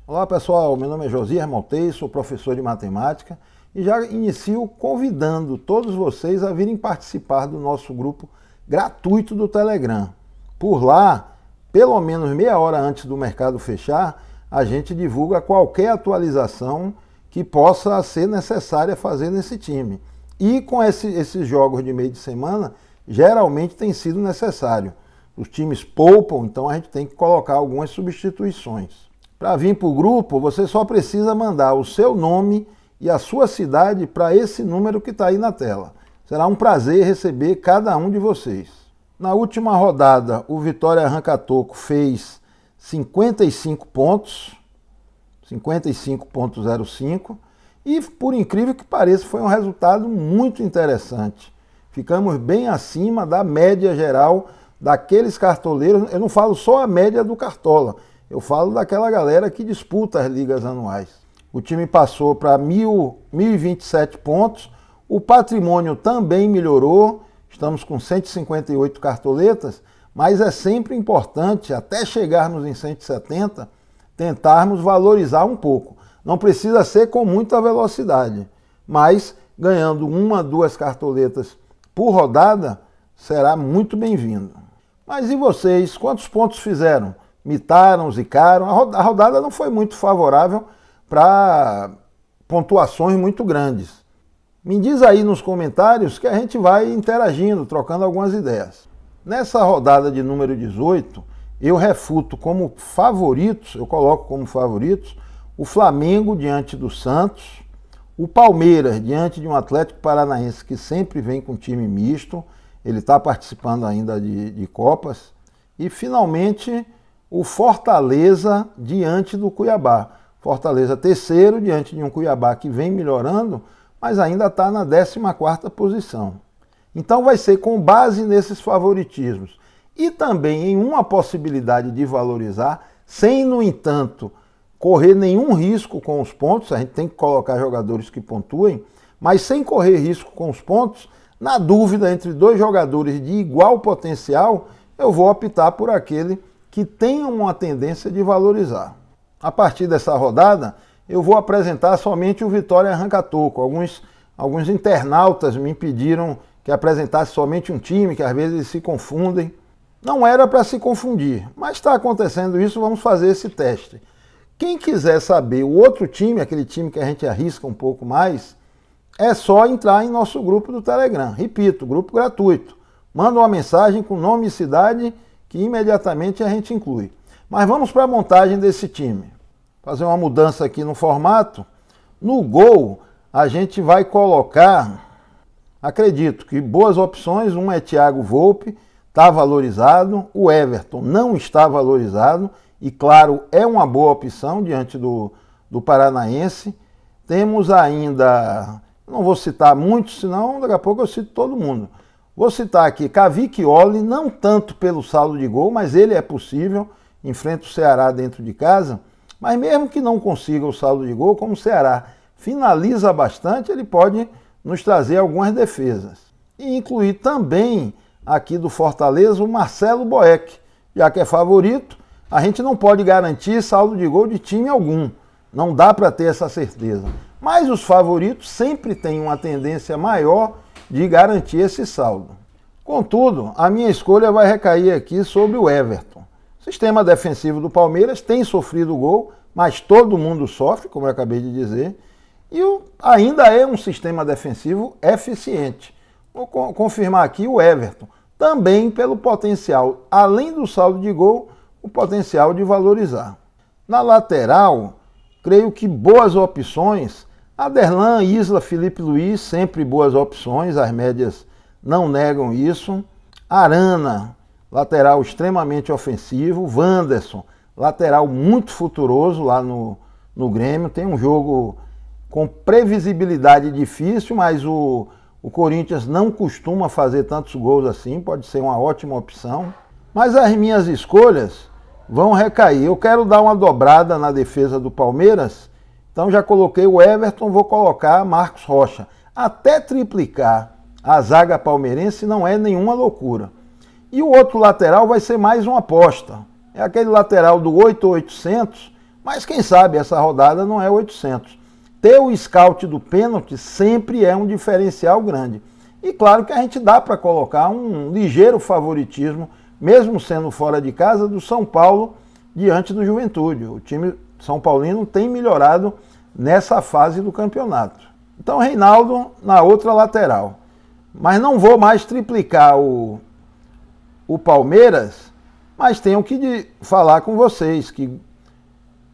Olá pessoal, meu nome é Josias Maltês, sou professor de matemática e já inicio convidando todos vocês a virem participar do nosso grupo gratuito do Telegram. Por lá, pelo menos meia hora antes do mercado fechar, a gente divulga qualquer atualização que possa ser necessária fazer nesse time. E com esses jogos de meio de semana, geralmente tem sido necessário. Os times poupam, então a gente tem que colocar algumas substituições. Para vir para o grupo, você só precisa mandar o seu nome e a sua cidade para esse número que está aí na tela. Será um prazer receber cada um de vocês. Na última rodada, o Vitória Arranca-Toco fez 55 pontos, 55,05, e por incrível que pareça, foi um resultado muito interessante. Ficamos bem acima da média geral daqueles cartoleiros. Eu não falo só a média do Cartola, eu falo daquela galera que disputa as ligas anuais. O time passou para 1.027 pontos, o patrimônio também melhorou, estamos com 158 cartoletas, mas é sempre importante, até chegarmos em 170, tentarmos valorizar um pouco. Não precisa ser com muita velocidade, mas ganhando uma, duas cartoletas por rodada, será muito bem-vindo. Mas e vocês, quantos pontos fizeram? Mitaram, zicaram? A rodada não foi muito favorável para pontuações muito grandes. Me diz aí nos comentários que a gente vai interagindo, trocando algumas ideias. Nessa rodada de número 18, eu refuto como favoritos, eu coloco como favoritos, o Flamengo diante do Santos, o Palmeiras diante de um Atlético Paranaense que sempre vem com time misto, ele está participando ainda de Copas, e finalmente o Fortaleza diante do Cuiabá. Fortaleza terceiro diante de um Cuiabá que vem melhorando, mas ainda está na 14ª posição. Então vai ser com base nesses favoritismos e também em uma possibilidade de valorizar, sem, no entanto, correr nenhum risco com os pontos. A gente tem que colocar jogadores que pontuem, mas sem correr risco com os pontos. Na dúvida entre dois jogadores de igual potencial, eu vou optar por aquele que tem uma tendência de valorizar. A partir dessa rodada, eu vou apresentar somente o Vitória Arranca-Toco. Alguns internautas me pediram que apresentasse somente um time, que às vezes eles se confundem. Não era para se confundir, mas está acontecendo isso, vamos fazer esse teste. Quem quiser saber o outro time, aquele time que a gente arrisca um pouco mais, é só entrar em nosso grupo do Telegram. Repito, grupo gratuito. Manda uma mensagem com nome e cidade que imediatamente a gente inclui. Mas vamos para a montagem desse time. Fazer uma mudança aqui no formato. No gol, a gente vai colocar, acredito que boas opções. Um é Thiago Volpi, está valorizado. O Everton não está valorizado e, claro, é uma boa opção diante do Paranaense. Temos ainda, não vou citar muitos, senão daqui a pouco eu cito todo mundo. Vou citar aqui Cavicchioli, não tanto pelo saldo de gol, mas ele é possível, enfrenta o Ceará dentro de casa, mas mesmo que não consiga o saldo de gol, como o Ceará finaliza bastante, ele pode nos trazer algumas defesas. E incluir também aqui do Fortaleza o Marcelo Boeck, já que é favorito, a gente não pode garantir saldo de gol de time algum, não dá para ter essa certeza. Mas os favoritos sempre têm uma tendência maior de garantir esse saldo. Contudo, a minha escolha vai recair aqui sobre o Everton. O sistema defensivo do Palmeiras tem sofrido gol, mas todo mundo sofre, como eu acabei de dizer, e ainda é um sistema defensivo eficiente. Vou confirmar aqui o Everton, também pelo potencial, além do saldo de gol, o potencial de valorizar. Na lateral, creio que boas opções. Aderlan, Isla, Felipe Luiz, sempre boas opções, as médias não negam isso. Arana, lateral extremamente ofensivo. Wanderson, lateral muito futuroso lá no Grêmio. Tem um jogo com previsibilidade difícil, mas o Corinthians não costuma fazer tantos gols assim, pode ser uma ótima opção. Mas as minhas escolhas vão recair. Eu quero dar uma dobrada na defesa do Palmeiras. Então já coloquei o Everton, vou colocar Marcos Rocha. Até triplicar a zaga palmeirense não é nenhuma loucura. E o outro lateral vai ser mais uma aposta. É aquele lateral do 8.800, Mas quem sabe essa rodada não é 800. Ter o scout do pênalti sempre é um diferencial grande. E claro que a gente dá para colocar um ligeiro favoritismo, mesmo sendo fora de casa, do São Paulo diante do Juventude. O time São Paulino tem melhorado nessa fase do campeonato. Então, Reinaldo na outra lateral. Mas não vou mais triplicar o Palmeiras, mas tenho que falar com vocês que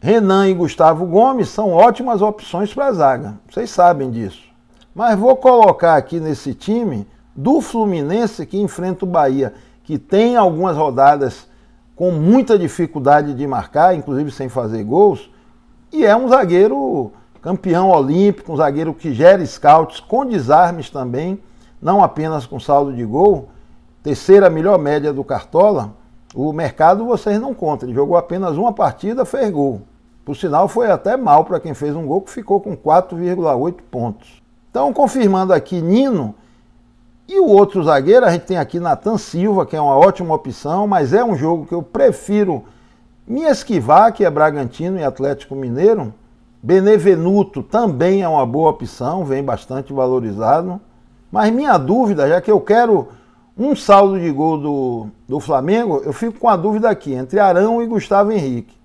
Renan e Gustavo Gomes são ótimas opções para a zaga. Vocês sabem disso. Mas vou colocar aqui nesse time do Fluminense que enfrenta o Bahia, que tem algumas rodadas com muita dificuldade de marcar, inclusive sem fazer gols, e é um zagueiro campeão olímpico, um zagueiro que gera scouts com desarmes também, não apenas com saldo de gol, terceira melhor média do Cartola. O mercado vocês não contam, ele jogou apenas uma partida, fez gol. Por sinal, foi até mal para quem fez um gol, que ficou com 4,8 pontos. Então, confirmando aqui Nino, e o outro zagueiro, a gente tem aqui Nathan Silva, que é uma ótima opção, mas é um jogo que eu prefiro me esquivar, que é Bragantino e Atlético Mineiro. Benevenuto também é uma boa opção, vem bastante valorizado. Mas minha dúvida, já que eu quero um saldo de gol do Flamengo, eu fico com a dúvida aqui, entre Arão e Gustavo Henrique.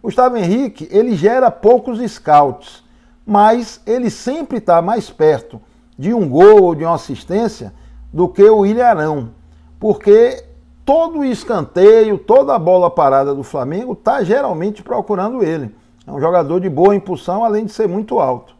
Gustavo Henrique, ele gera poucos scouts, mas ele sempre está mais perto de um gol ou de uma assistência do que o William Arão, porque todo o escanteio, toda a bola parada do Flamengo está geralmente procurando ele. É um jogador de boa impulsão, além de ser muito alto.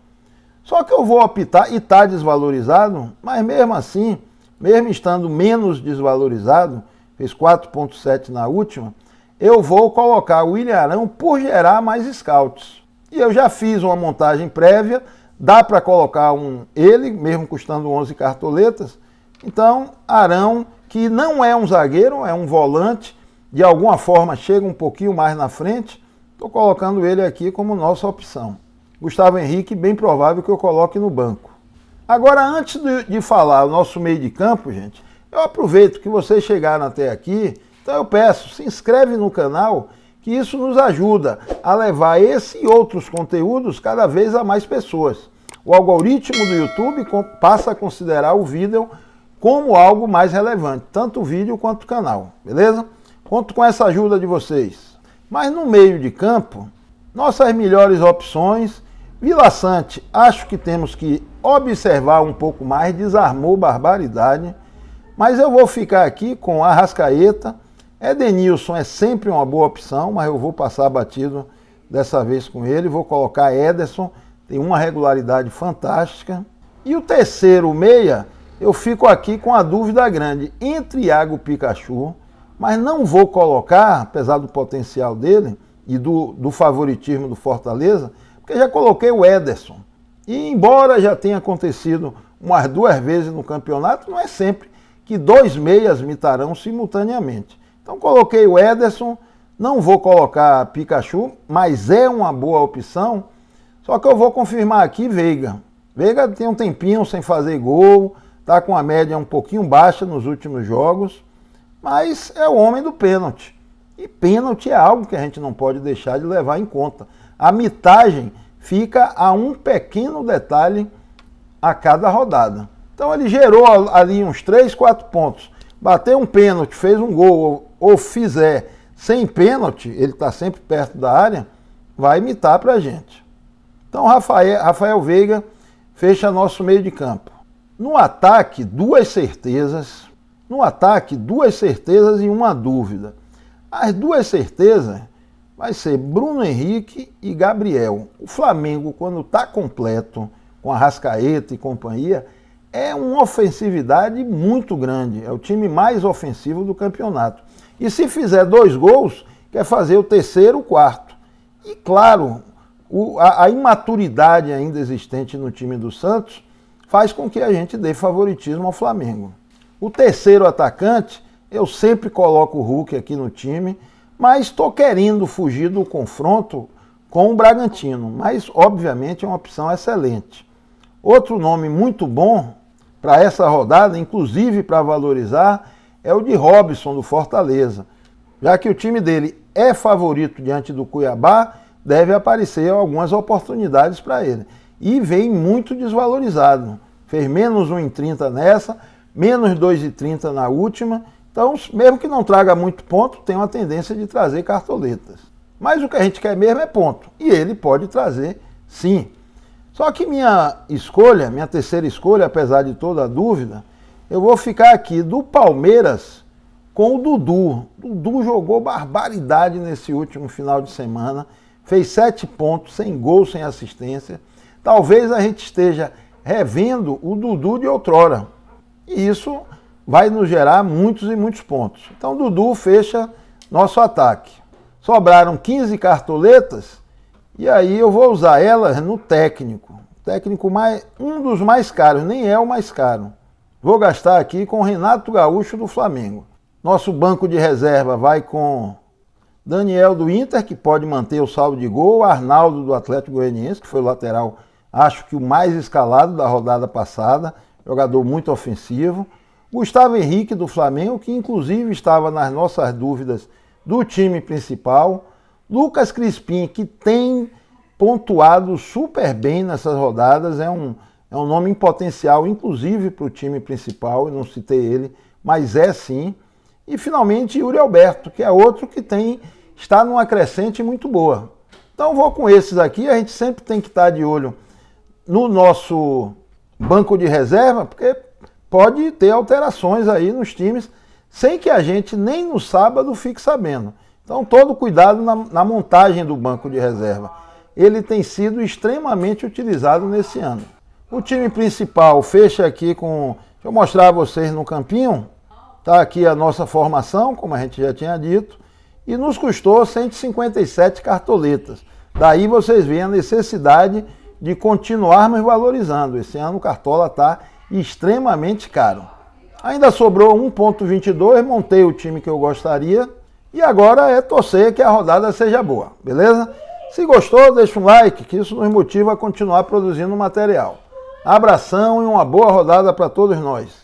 Só que eu vou optar, e está desvalorizado, mas mesmo assim, mesmo estando menos desvalorizado, fez 4,7 na última, eu vou colocar o William Arão por gerar mais scouts. E eu já fiz uma montagem prévia, dá para colocar ele, mesmo custando 11 cartoletas. Então, Arão, que não é um zagueiro, é um volante, de alguma forma chega um pouquinho mais na frente, estou colocando ele aqui como nossa opção. Gustavo Henrique, bem provável que eu coloque no banco. Agora, antes de falar o nosso meio de campo, gente, eu aproveito que vocês chegaram até aqui, então eu peço, se inscreve no canal, que isso nos ajuda a levar esse e outros conteúdos cada vez a mais pessoas. O algoritmo do YouTube passa a considerar o vídeo como algo mais relevante, tanto o vídeo quanto o canal, beleza? Conto com essa ajuda de vocês. Mas no meio de campo, nossas melhores opções, Vila Sante, acho que temos que observar um pouco mais, desarmou barbaridade, mas eu vou ficar aqui com Arrascaeta. Edenilson é sempre uma boa opção, mas eu vou passar batido dessa vez com ele, vou colocar Ederson, tem uma regularidade fantástica. E o terceiro meia, eu fico aqui com a dúvida grande entre Iago Pikachu, mas não vou colocar, apesar do potencial dele e do favoritismo do Fortaleza, porque já coloquei o Ederson. E embora já tenha acontecido umas 2 vezes no campeonato, não é sempre que 2 meias mitarão simultaneamente. Então coloquei o Ederson, não vou colocar Pikachu, mas é uma boa opção, só que eu vou confirmar aqui Veiga. Veiga tem um tempinho sem fazer gol, está com a média um pouquinho baixa nos últimos jogos, mas é o homem do pênalti. E pênalti é algo que a gente não pode deixar de levar em conta. A mitagem fica a um pequeno detalhe a cada rodada. Então ele gerou ali uns 3, 4 pontos. Bateu um pênalti, fez um gol ou fizer sem pênalti, ele está sempre perto da área, vai imitar para a gente. Então Rafael Veiga fecha nosso meio de campo. No ataque, 2 certezas. No ataque, 2 certezas e uma dúvida. As 2 certezas vai ser Bruno Henrique e Gabriel. O Flamengo, quando está completo, com Arrascaeta e companhia, é uma ofensividade muito grande. É o time mais ofensivo do campeonato. E se fizer 2 gols, quer fazer o terceiro, o quarto. E claro, a imaturidade ainda existente no time do Santos faz com que a gente dê favoritismo ao Flamengo. O terceiro atacante, eu sempre coloco o Hulk aqui no time, mas estou querendo fugir do confronto com o Bragantino. Mas, obviamente, é uma opção excelente. Outro nome muito bom para essa rodada, inclusive para valorizar, é o de Robson, do Fortaleza. Já que o time dele é favorito diante do Cuiabá, deve aparecer algumas oportunidades para ele. E vem muito desvalorizado. Fez menos 1,30 nessa, menos 2,30 na última. Então, mesmo que não traga muito ponto, tem uma tendência de trazer cartoletas. Mas o que a gente quer mesmo é ponto. E ele pode trazer, sim. Só que minha escolha, minha terceira escolha, apesar de toda a dúvida, eu vou ficar aqui do Palmeiras com o Dudu. Dudu jogou barbaridade nesse último final de semana. Fez 7 pontos, sem gol, sem assistência. Talvez a gente esteja revendo o Dudu de outrora. E isso vai nos gerar muitos e muitos pontos. Então, Dudu fecha nosso ataque. Sobraram 15 cartoletas e aí eu vou usar elas no técnico. Técnico um dos mais caros, nem é o mais caro. Vou gastar aqui com o Renato Gaúcho do Flamengo. Nosso banco de reserva vai com Daniel do Inter, que pode manter o saldo de gol, Arnaldo do Atlético Goianiense, que foi o lateral, acho que o mais escalado da rodada passada, jogador muito ofensivo. Gustavo Henrique do Flamengo, que inclusive estava nas nossas dúvidas do time principal. Lucas Crispim, que tem pontuado super bem nessas rodadas, é um nome em potencial, inclusive para o time principal, eu não citei ele, mas é sim. E finalmente Yuri Alberto, que é outro que está numa crescente muito boa. Então vou com esses aqui, a gente sempre tem que estar de olho no nosso banco de reserva, porque pode ter alterações aí nos times, sem que a gente nem no sábado fique sabendo. Então todo cuidado na montagem do banco de reserva. Ele tem sido extremamente utilizado nesse ano. O time principal fecha aqui com... Deixa eu mostrar a vocês no campinho. Está aqui a nossa formação, como a gente já tinha dito, e nos custou 157 cartoletas. Daí vocês veem a necessidade de continuarmos valorizando. Esse ano o Cartola está extremamente caro. Ainda sobrou 1,22, montei o time que eu gostaria e agora é torcer que a rodada seja boa, beleza? Se gostou, deixa um like, que isso nos motiva a continuar produzindo material. Abração e uma boa rodada para todos nós.